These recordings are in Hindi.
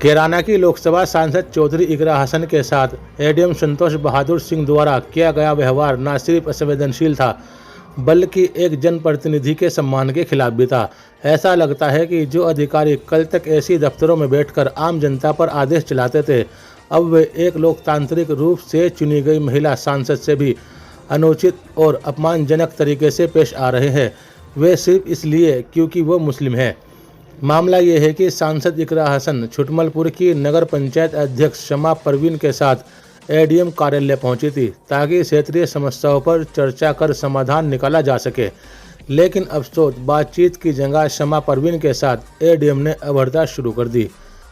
कैराना की लोकसभा सांसद चौधरी इकरा हसन के साथ एडीएम संतोष बहादुर सिंह द्वारा किया गया व्यवहार न सिर्फ असंवेदनशील था बल्कि एक जनप्रतिनिधि के सम्मान के खिलाफ भी था। ऐसा लगता है कि जो अधिकारी कल तक ऐसी दफ्तरों में बैठकर आम जनता पर आदेश चलाते थे, अब वे एक लोकतांत्रिक रूप से चुनी गई महिला सांसद से भी अनुचित और अपमानजनक तरीके से पेश आ रहे हैं। वे सिर्फ इसलिए क्योंकि वो मुस्लिम है। मामला ये है कि सांसद इकरा हसन छुटमलपुर की नगर पंचायत अध्यक्ष शमा परवीन के साथ एडीएम कार्यालय पहुंची थी ताकि क्षेत्रीय समस्याओं पर चर्चा कर समाधान निकाला जा सके। लेकिन अफसोस, बातचीत की जगह शमा परवीन के साथ एडीएम ने अभद्रता शुरू कर दी।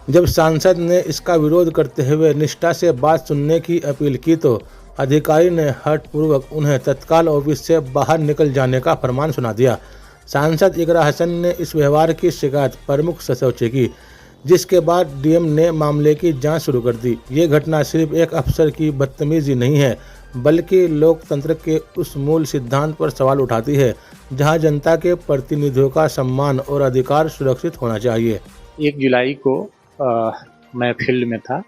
जब सांसद ने इसका विरोध करते हुए निष्ठा से बात सुनने की अपील की तो अधिकारी ने हठपूर्वक उन्हें तत्काल ऑफिस से बाहर निकल जाने का फरमान सुना दिया। सांसद इकरा हसन ने इस व्यवहार की शिकायत प्रमुख सचिव से की, जिसके बाद डीएम ने मामले की जांच शुरू कर दी। ये घटना सिर्फ एक अफसर की बदतमीजी नहीं है बल्कि लोकतंत्र के उस मूल सिद्धांत पर सवाल उठाती है जहां जनता के प्रतिनिधियों का सम्मान और अधिकार सुरक्षित होना चाहिए। 1 जुलाई को मैं फील्ड में था,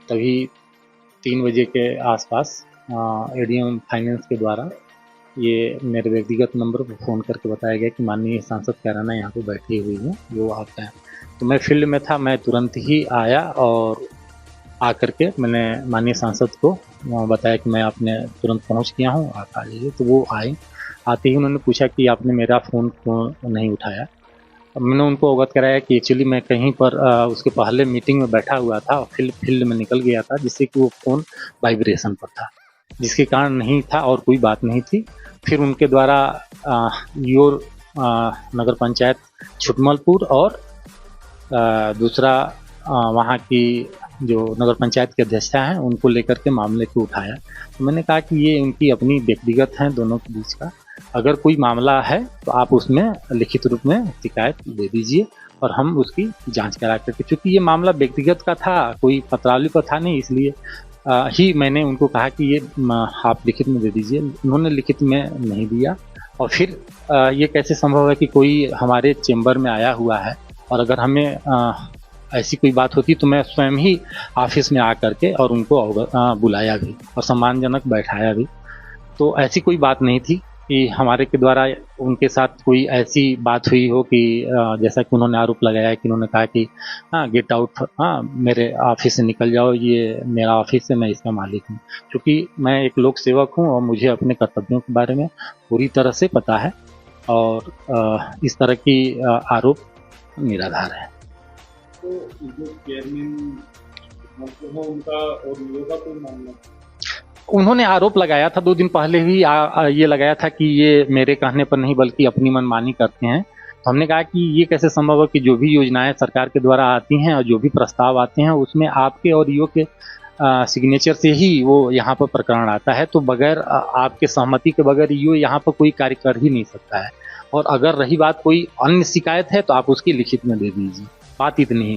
तभी 3 बजे के आसपास एडीएम फाइनेंस के द्वारा ये मेरे व्यक्तिगत नंबर पर फ़ोन करके बताया गया कि माननीय सांसद कैराना यहाँ पे बैठी हुई हैं, वो आप हैं। तो मैं फील्ड में था, मैं तुरंत ही आया और आकर के मैंने माननीय सांसद को बताया कि मैं आपने तुरंत पहुँच गया हूँ, आप आ जाइए। तो वो आए। आते ही उन्होंने पूछा कि आपने मेरा फ़ोन क्यों नहीं उठाया। मैंने उनको अवगत कराया कि एक्चुअली मैं कहीं पर उसके पहले मीटिंग में बैठा हुआ था और फील्ड में निकल गया था, जिससे कि वो फ़ोन वाइब्रेशन पर था, जिसके कारण नहीं था और कोई बात नहीं थी। फिर उनके द्वारा योर नगर पंचायत छुटमलपुर और दूसरा वहाँ की जो नगर पंचायत के अध्यक्षा हैं उनको लेकर के मामले को उठाया। तो मैंने कहा कि ये उनकी अपनी व्यक्तिगत हैं दोनों के बीच का, अगर कोई मामला है तो आप उसमें लिखित रूप में शिकायत दे दीजिए और हम उसकी जांच करा करके, क्योंकि ये मामला व्यक्तिगत का था, कोई पत्रावली का था नहीं, इसलिए ही मैंने उनको कहा कि ये आप लिखित में दे दीजिए। उन्होंने लिखित में नहीं दिया। और फिर ये कैसे संभव है कि कोई हमारे चेंबर में आया हुआ है, और अगर हमें ऐसी कोई बात होती तो मैं स्वयं ही ऑफिस में आकर के और उनको बुलाया भी और सम्मानजनक बैठाया भी। तो ऐसी कोई बात नहीं थी कि हमारे के द्वारा उनके साथ कोई ऐसी बात हुई हो कि जैसा कि उन्होंने आरोप लगाया है कि उन्होंने कहा कि गेट आउट, मेरे ऑफिस से निकल जाओ, ये मेरा ऑफिस है, मैं इसका मालिक हूँ। क्योंकि मैं एक लोक सेवक हूँ और मुझे अपने कर्तव्यों के बारे में पूरी तरह से पता है और इस तरह की आरोप निराधार है। तो जो चेयरमैन उनका और योगा कोई मामला, उन्होंने आरोप लगाया था 2 दिन पहले ही ये लगाया था कि ये मेरे कहने पर नहीं बल्कि अपनी मनमानी करते हैं। तो हमने कहा कि ये कैसे संभव है कि जो भी योजनाएं सरकार के द्वारा आती हैं और जो भी प्रस्ताव आते हैं उसमें आपके और ईओ के सिग्नेचर से ही वो यहाँ पर प्रकरण आता है। तो बगैर आपके सहमति के बगैर ईओ यहाँ पर कोई कार्य कर ही नहीं सकता है। और अगर रही बात कोई अन्य शिकायत है तो आप उसकी लिखित में दे दीजिए, बात इतनी ही।